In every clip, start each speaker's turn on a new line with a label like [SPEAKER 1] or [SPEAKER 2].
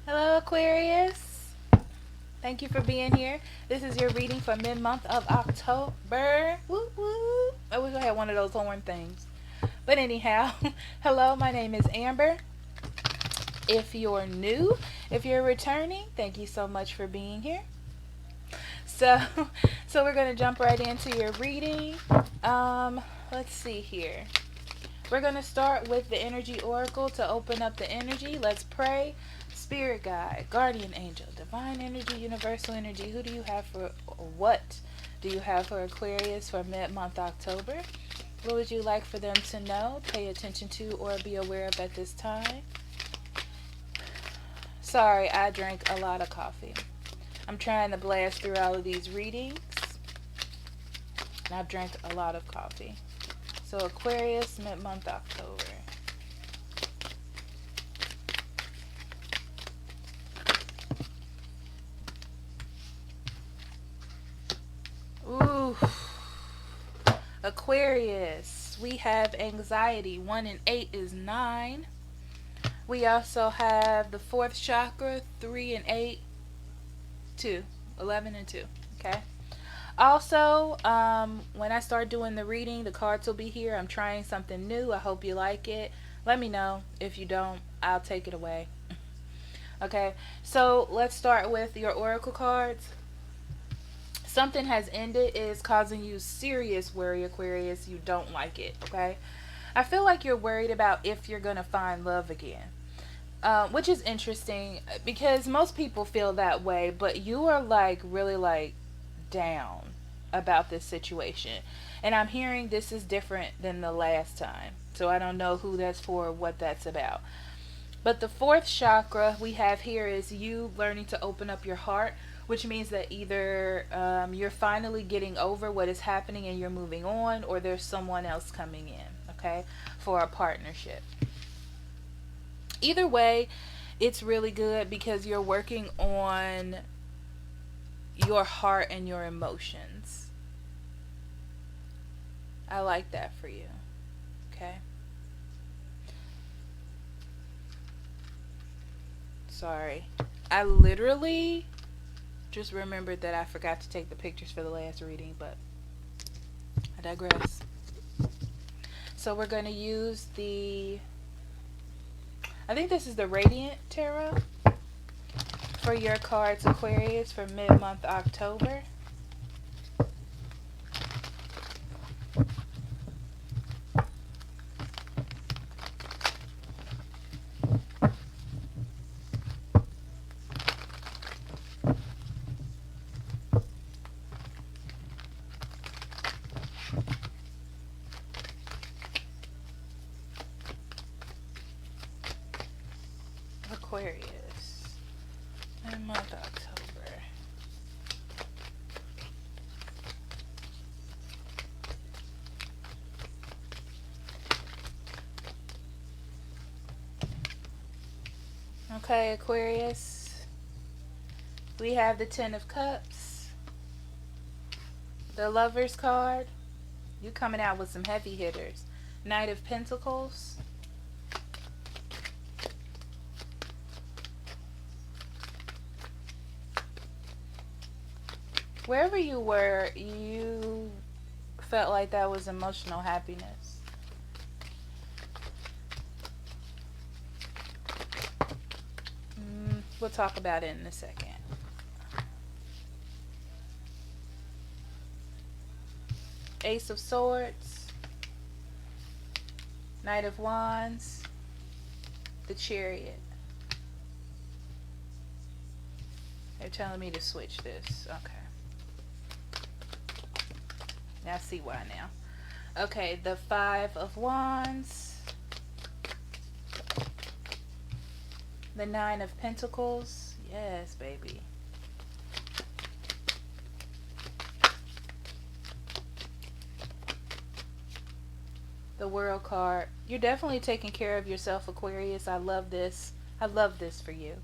[SPEAKER 1] Hello, Aquarius. Thank you for being here. This is your reading for mid-month of October. Woo woo. I wish I had one of those horn things. But anyhow, hello, my name is Amber. If you're new, if you're returning, thank you so much for being here. So, so we're gonna jump right into your reading. Um, let's see here. We're going to start with the energy oracle to open up the energy. Let's pray. Spirit guide, guardian angel, divine energy, universal energy. Who do you have for, or what do you have for Aquarius for mid-month October? What would you like for them to know, pay attention to, or be aware of at this time? Sorry, I drank a lot of coffee. I'm trying to blast through all of these readings, and I've drank a lot of coffee. So Aquarius, mid-month October. Ooh. Aquarius, we have anxiety. 1 and 8 is 9. We also have the fourth chakra, 3 and 8, 2. 11 and 2. Okay. Also, when I start doing the reading, the cards will be here. I'm trying something new. I hope you like it. Let me know. If you don't, I'll take it away. Okay. So let's start with your oracle cards. Something has ended, is causing you serious worry, Aquarius. You don't like it, okay? I feel like you're worried about if you're going to find love again. Which is interesting because most people feel that way, but you are like really like down about this situation. And I'm hearing this is different than the last time. So I don't know who that's for or what that's about. But the fourth chakra we have here is you learning to open up your heart, which means that either you're finally getting over what is happening and you're moving on, or there's someone else coming in, okay, for a partnership. Either way, it's really good because you're working on your heart and your emotions. I like that for you, okay? Sorry. I literally just remembered that I forgot to take the pictures for the last reading, but I digress. So we're going to use I think this is the Radiant Tarot for your cards, Aquarius, for mid-month October. Aquarius, mid-month October. Okay, Aquarius. We have the Ten of Cups, the Lover's card. You coming out with some heavy hitters. Knight of Pentacles. Wherever you were, you felt like that was emotional happiness. We'll talk about it in a second. Ace of Swords, Knight of Wands, the Chariot. They're telling me to switch this. Okay. Now I see why now. Okay, the Five of Wands, the Nine of Pentacles. Yes, baby. The World card. You're definitely taking care of yourself, Aquarius. I love this. I love this for you.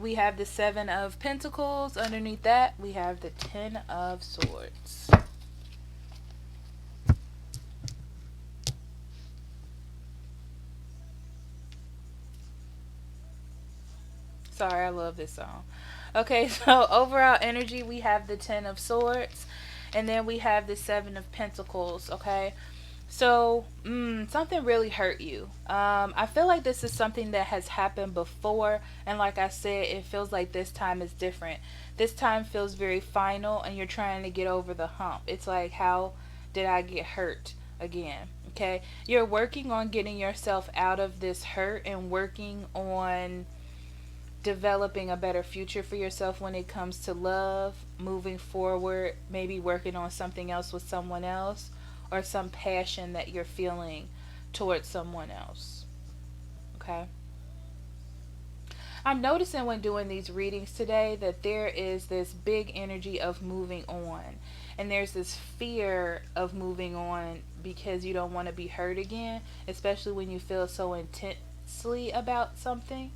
[SPEAKER 1] We have the Seven of Pentacles. Underneath that, we have the Ten of Swords. Sorry, I love this song. Okay, so overall energy, we have the Ten of Swords, and then we have the Seven of Pentacles. Okay, so something really hurt you. I feel like this is something that has happened before, and like I said, it feels like this time is different. This time feels very final, and you're trying to get over the hump. It's like, how did I get hurt again? Okay, you're working on getting yourself out of this hurt and working on developing a better future for yourself when it comes to love, moving forward, maybe working on something else with someone else, or some passion that you're feeling towards someone else. Okay? I'm noticing when doing these readings today that there is this big energy of moving on. And there's this fear of moving on because you don't want to be hurt again, especially when you feel so intensely about something.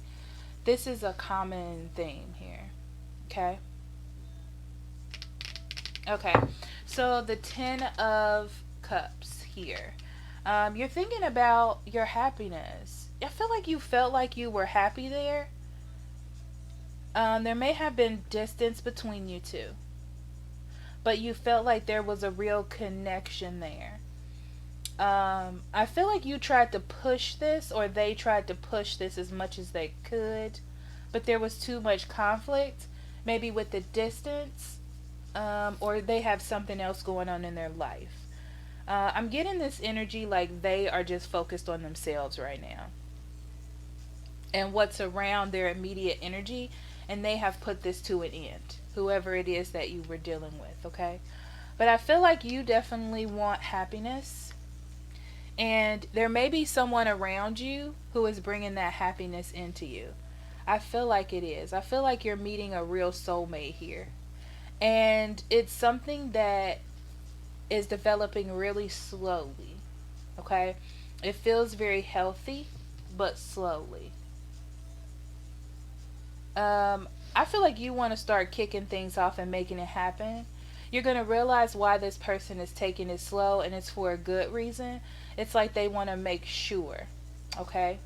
[SPEAKER 1] This is a common theme here. Okay? Okay. So the Ten of Cups here. You're thinking about your happiness. I feel like you felt like you were happy there. There may have been distance between you two, but you felt like there was a real connection there. I feel like you tried to push this, or they tried to push this as much as they could, but there was too much conflict, maybe with the distance, or they have something else going on in their life. I'm getting this energy like they are just focused on themselves right now and what's around their immediate energy, and they have put this to an end, whoever it is that you were dealing with. Okay, but I feel like you definitely want happiness, and there may be someone around you who is bringing that happiness into you. I feel like it is. I feel like you're meeting a real soulmate here, and it's something that is developing really slowly. Okay, it feels very healthy, but slowly. I feel like you want to start kicking things off and making it happen. You're going to realize why this person is taking it slow, and it's for a good reason. It's like they want to make sure. Okay?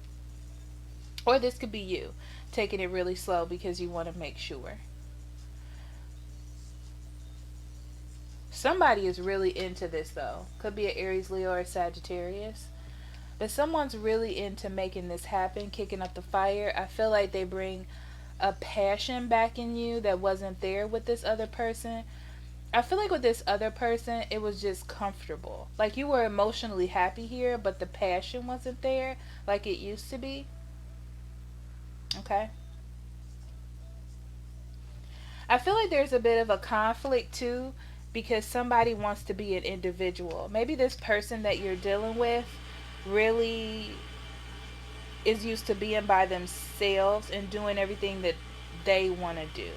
[SPEAKER 1] Or this could be you taking it really slow because you want to make sure. Somebody is really into this though. Could be an Aries, Leo, or Sagittarius. But someone's really into making this happen, kicking up the fire. I feel like they bring a passion back in you that wasn't there with this other person. I feel like with this other person, it was just comfortable. Like you were emotionally happy here, but the passion wasn't there like it used to be. Okay? I feel like there's a bit of a conflict too, because somebody wants to be an individual. Maybe this person that you're dealing with really is used to being by themselves and doing everything that they want to do.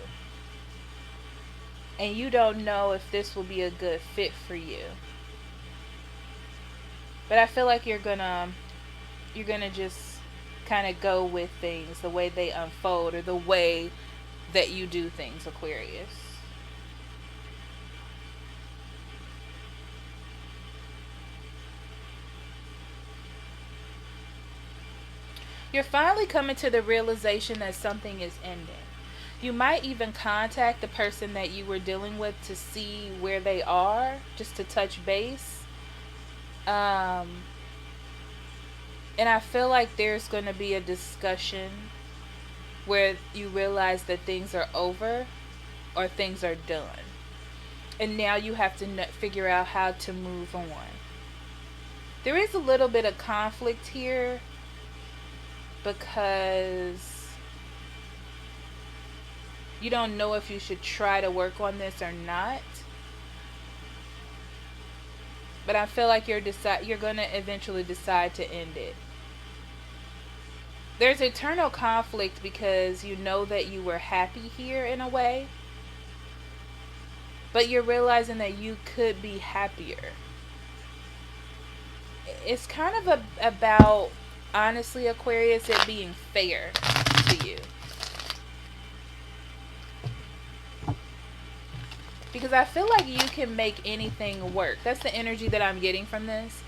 [SPEAKER 1] And you don't know if this will be a good fit for you. But I feel like you're gonna just kind of go with things the way they unfold, or the way that you do things, Aquarius. You're finally coming to the realization that something is ending. You might even contact the person that you were dealing with to see where they are, just to touch base. And I feel like there's going to be a discussion where you realize that things are over or things are done. And now you have to figure out how to move on. There is a little bit of conflict here because you don't know if you should try to work on this or not. But I feel like you're going to eventually decide to end it. There's eternal conflict because you know that you were happy here in a way, but you're realizing that you could be happier. It's kind of about, honestly, Aquarius, it being fair to you. Because I feel like you can make anything work. That's the energy that I'm getting from this,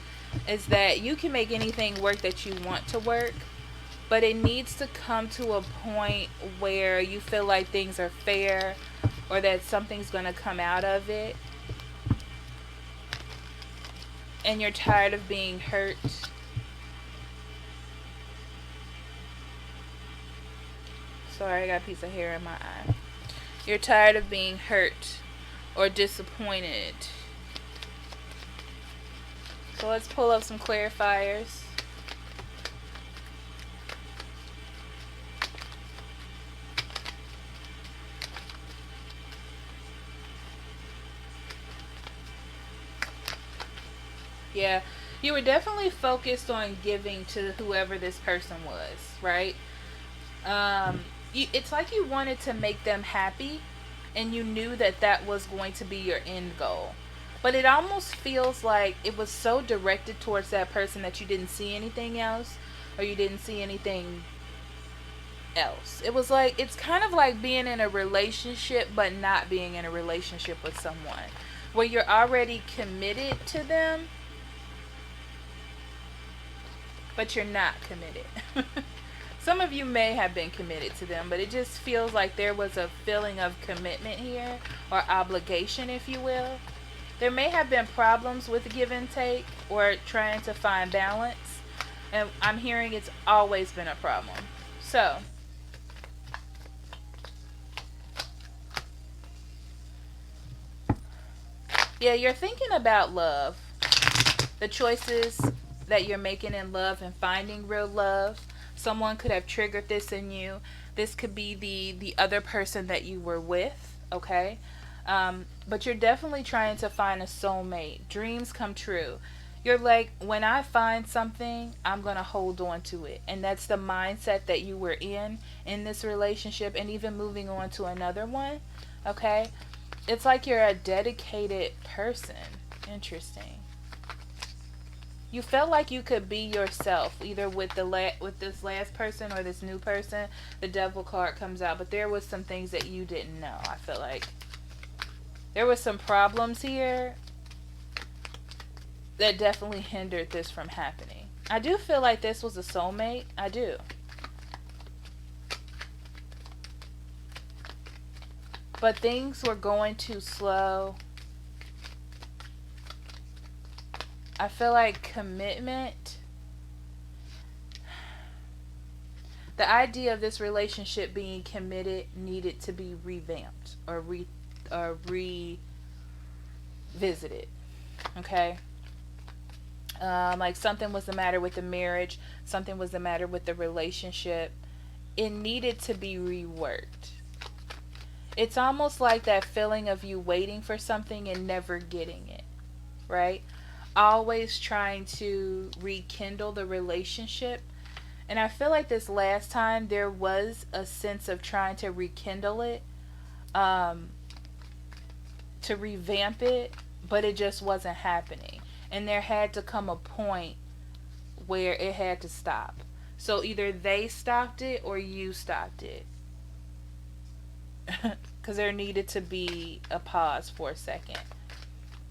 [SPEAKER 1] is that you can make anything work that you want to work. but it needs to come to a point where you feel like things are fair or that something's going to come out of it, and you're tired of being hurt. Sorry, I got a piece of hair in my eye. You're tired of being hurt or disappointed. So let's pull up some clarifiers. Yeah, you were definitely focused on giving to whoever this person was, right? It's like you wanted to make them happy, and you knew that that was going to be your end goal. But it almost feels like it was so directed towards that person that you didn't see anything else, or you didn't see anything else. It was like, it's kind of like being in a relationship but not being in a relationship with someone where you're already committed to them but you're not committed. Some of you may have been committed to them, but it just feels like there was a feeling of commitment here, or obligation, if you will. There may have been problems with give and take or trying to find balance, and I'm hearing it's always been a problem. So, yeah, you're thinking about love, the choices that you're making in love and finding real love. Someone could have triggered this in you. This could be the other person that you were with, okay? But you're definitely trying to find a soulmate. Dreams come true. You're like, when I find something, I'm going to hold on to it. And that's the mindset that you were in this relationship, and even moving on to another one, okay? It's like you're a dedicated person. Interesting. You felt like you could be yourself, either with with this last person or this new person. The devil card comes out, but there was some things that you didn't know. I feel like there was some problems here that definitely hindered this from happening. I do feel like this was a soulmate. I do. But things were going too slow. I feel like commitment, the idea of this relationship being committed needed to be revamped or revisited. Okay? Like something was the matter with the marriage, something was the matter with the relationship. It needed to be reworked. It's almost like that feeling of you waiting for something and never getting it, right? Always trying to rekindle the relationship. And I feel like this last time there was a sense of trying to rekindle it, to revamp it, but it just wasn't happening. And there had to come a point where it had to stop. So either they stopped it or you stopped it. Because there needed to be a pause for a second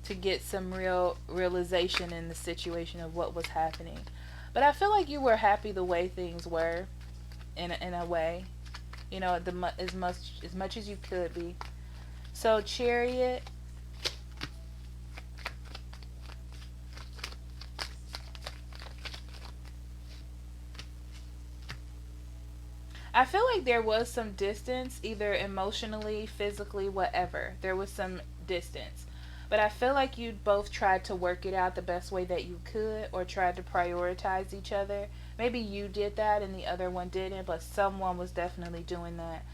[SPEAKER 1] to get some realization in the situation of what was happening. But I feel like you were happy the way things were, in a way, you know, as much as you could be. So Chariot, I feel like there was some distance, either emotionally, physically, whatever. There was some distance. But I feel like you both tried to work it out the best way that you could, or tried to prioritize each other. Maybe you did that and the other one didn't, but someone was definitely doing that.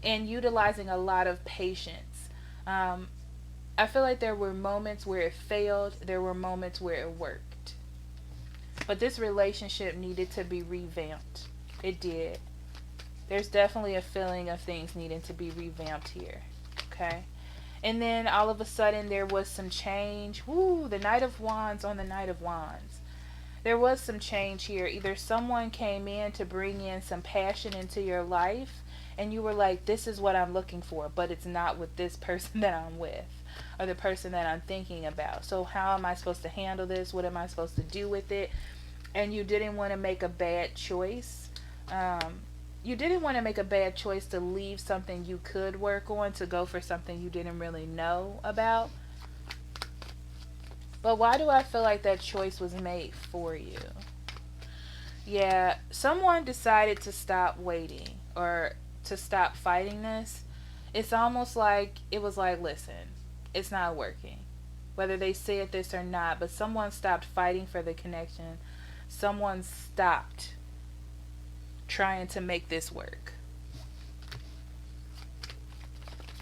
[SPEAKER 1] And utilizing a lot of patience. I feel like there were moments where it failed, there were moments where it worked. But this relationship needed to be revamped. It did. There's definitely a feeling of things needing to be revamped here. Okay? And then all of a sudden there was some change. Woo, the Knight of Wands on the Knight of Wands. There was some change here. Either someone came in to bring in some passion into your life, and you were like, this is what I'm looking for, but it's not with this person that I'm with, or the person that I'm thinking about. So how am I supposed to handle this? What am I supposed to do with it? And you didn't want to make a bad choice. You didn't want to make a bad choice to leave something you could work on to go for something you didn't really know about. But why do I feel like that choice was made for you? Yeah, someone decided to stop waiting or to stop fighting this. It's almost like it was like, listen, it's not working. Whether they said this or not, but someone stopped fighting for the connection. Someone stopped trying to make this work.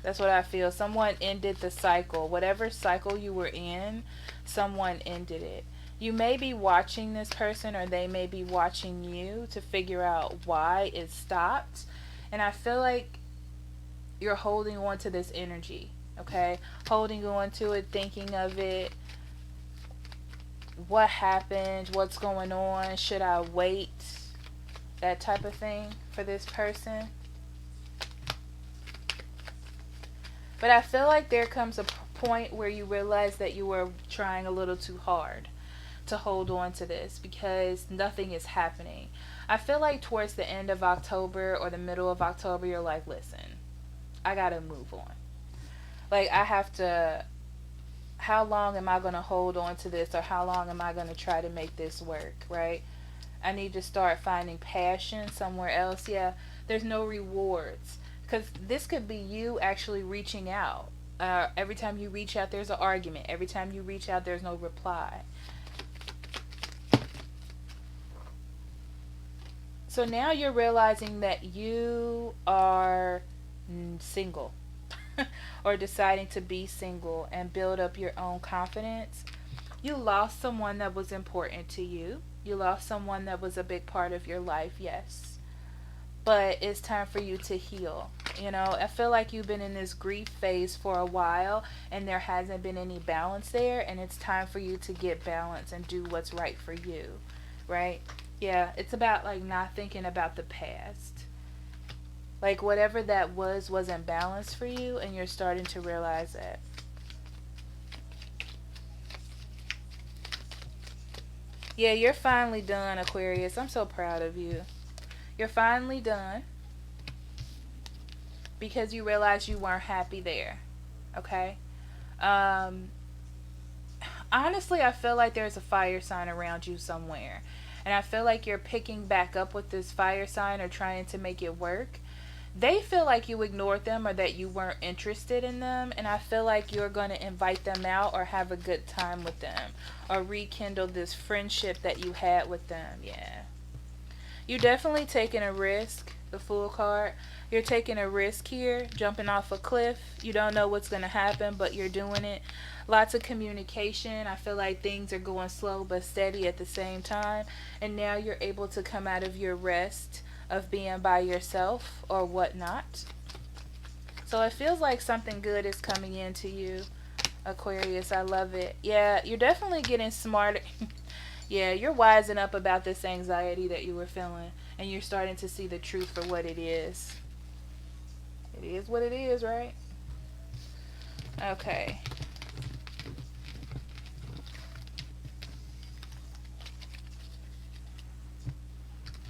[SPEAKER 1] That's what I feel. Someone ended the cycle. Whatever cycle you were in, someone ended it. You may be watching this person or they may be watching you to figure out why it stopped. And I feel like you're holding on to this energy, okay? Holding on to it, thinking of it. What happened? What's going on? Should I wait? That type of thing for this person. But I feel like there comes a point where you realize that you were trying a little too hard to hold on to this because nothing is happening. I feel like towards the end of October or the middle of October, you're like, listen, I gotta move on. Like, I have to, how long am I gonna hold on to this, or how long am I gonna try to make this work, right? I need to start finding passion somewhere else. Yeah, there's no rewards. Because this could be you actually reaching out. Every time you reach out, there's an argument. Every time you reach out, there's no reply. So now you're realizing that you are single or deciding to be single and build up your own confidence. You lost someone that was important to you. You lost someone that was a big part of your life, yes. But it's time for you to heal. You know, I feel like you've been in this grief phase for a while and there hasn't been any balance there, and it's time for you to get balance and do what's right for you, right? Yeah, it's about like not thinking about the past. Like whatever that wasn't balanced for you, and you're starting to realize that. Yeah, you're finally done, Aquarius. I'm so proud of you. You're finally done because you realized you weren't happy there. Okay? Um, Honestly, I feel like there's a fire sign around you somewhere. And I feel like you're picking back up with this fire sign or trying to make it work. They feel like you ignored them or that you weren't interested in them. And I feel like you're going to invite them out or have a good time with them or rekindle this friendship that you had with them. Yeah. You're definitely taking a risk. The Fool card. You're taking a risk here, jumping off a cliff. You don't know what's going to happen, but you're doing it. Lots of communication. I feel like things are going slow but steady at the same time. And now you're able to come out of your rest of being by yourself or whatnot. So it feels like something good is coming into you, Aquarius. I love it. Yeah, you're definitely getting smarter. Yeah, you're wising up about this anxiety that you were feeling, and you're starting to see the truth for what it is. It is what it is, right? Okay.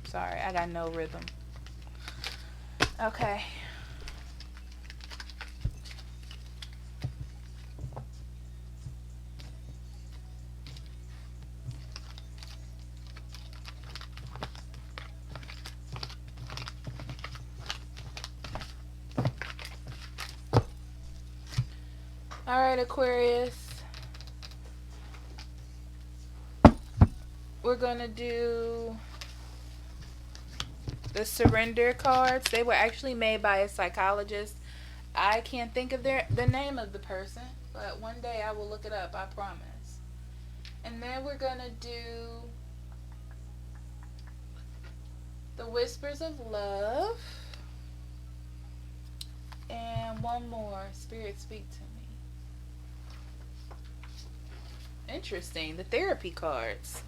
[SPEAKER 1] Sorry, I got no rhythm. Okay. Alright, Aquarius. We're going to do the surrender cards. They were actually made by a psychologist. I can't think of the name of the person, but one day I will look it up, I promise. And then we're going to do the Whispers of Love. And one more. Spirit, speak to me. Interesting. The therapy cards.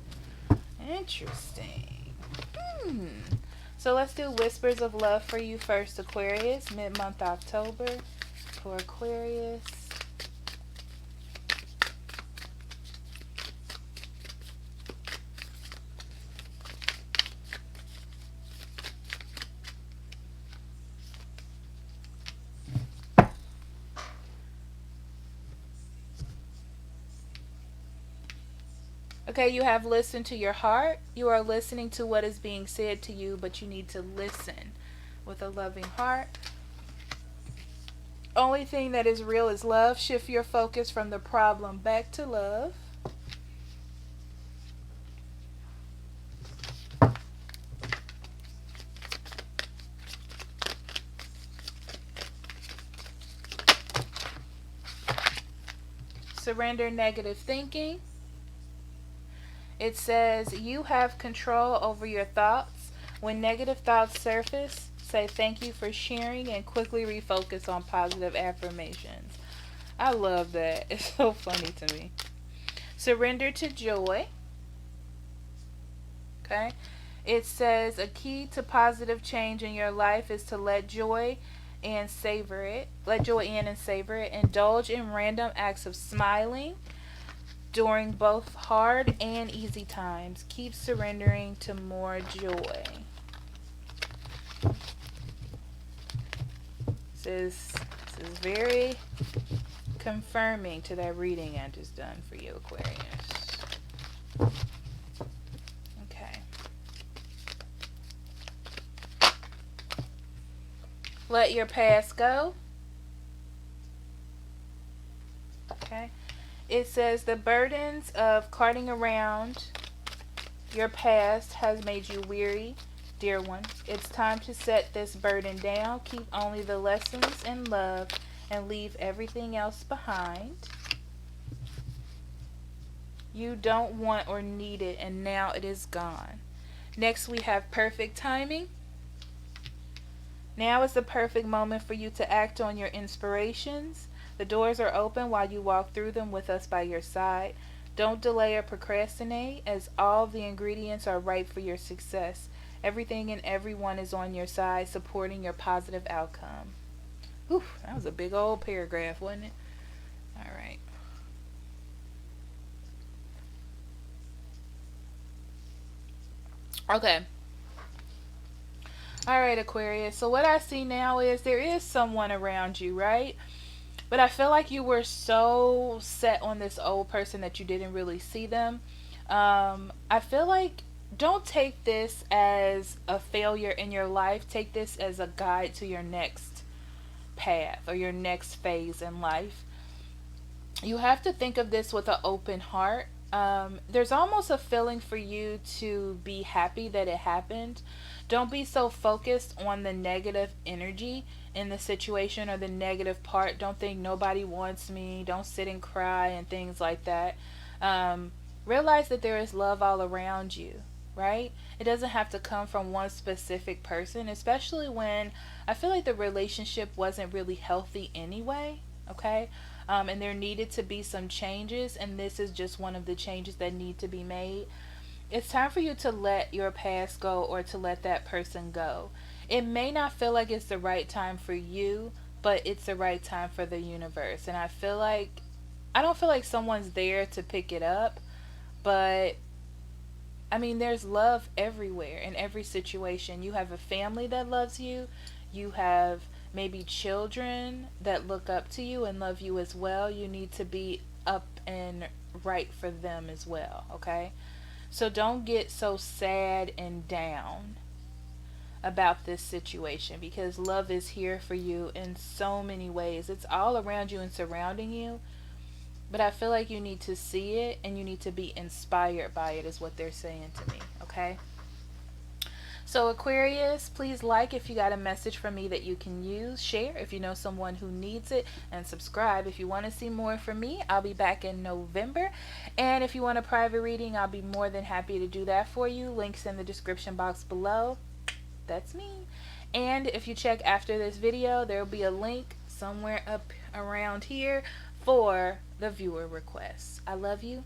[SPEAKER 1] Interesting. So let's do Whispers of Love for you first, Aquarius. Mid-month October for Aquarius. Okay, you have listened to your heart. You are listening to what is being said to you, but you need to listen with a loving heart. Only thing that is real is love. Shift your focus from the problem back to love. Surrender negative thinking. It says you have control over your thoughts. When negative thoughts surface, say thank you for sharing and quickly refocus on positive affirmations. I love that. It's so funny to me. Surrender to joy. Okay. It says a key to positive change in your life is to let joy and savor it. Let joy in and savor it. Indulge in random acts of smiling during both hard and easy times. Keep surrendering to more joy. This is very confirming to that reading I just done for you, Aquarius. Okay. Let your past go. Okay. It says the burdens of carting around your past has made you weary, dear one. It's time to set this burden down. Keep only the lessons and love and leave everything else behind. You don't want or need it, and now it is gone. Next, we have perfect timing. Now is the perfect moment for you to act on your inspirations. The doors are open while you walk through them with us by your side. Don't delay or procrastinate, as all the ingredients are ripe for your success. Everything and everyone is on your side, supporting your positive outcome. Whew, that was a big old paragraph, wasn't it? All right. Okay. All right, Aquarius. So what I see now is there is someone around you, right? But I feel like you were so set on this old person that you didn't really see them. I feel like don't take this as a failure in your life. Take this as a guide to your next path or your next phase in life. You have to think of this with an open heart. There's almost a feeling for you to be happy that it happened. Don't be so focused on the negative energy in the situation or the negative part. Don't think nobody wants me. Don't sit and cry and things like that. Realize that there is love all around you, right? It doesn't have to come from one specific person, especially when I feel like the relationship wasn't really healthy anyway, okay? And there needed to be some changes, and this is just one of the changes that need to be made. It's time for you to let your past go or to let that person go. It may not feel like it's the right time for you, but it's the right time for the universe. And I don't feel like someone's there to pick it up, but I mean, there's love everywhere in every situation. You have a family that loves you. You have maybe children that look up to you and love you as well. You need to be up and right for them as well, okay? So don't get so sad and down about this situation, because love is here for you in so many ways. It's all around you and surrounding you. But I feel like you need to see it and you need to be inspired by it, is what they're saying to me, okay? So Aquarius, please like if you got a message from me that you can use. Share if you know someone who needs it. And subscribe if you want to see more from me. I'll be back in November. And if you want a private reading, I'll be more than happy to do that for you. Links in the description box below. That's me. And if you check after this video, there will be a link somewhere up around here for the viewer requests. I love you.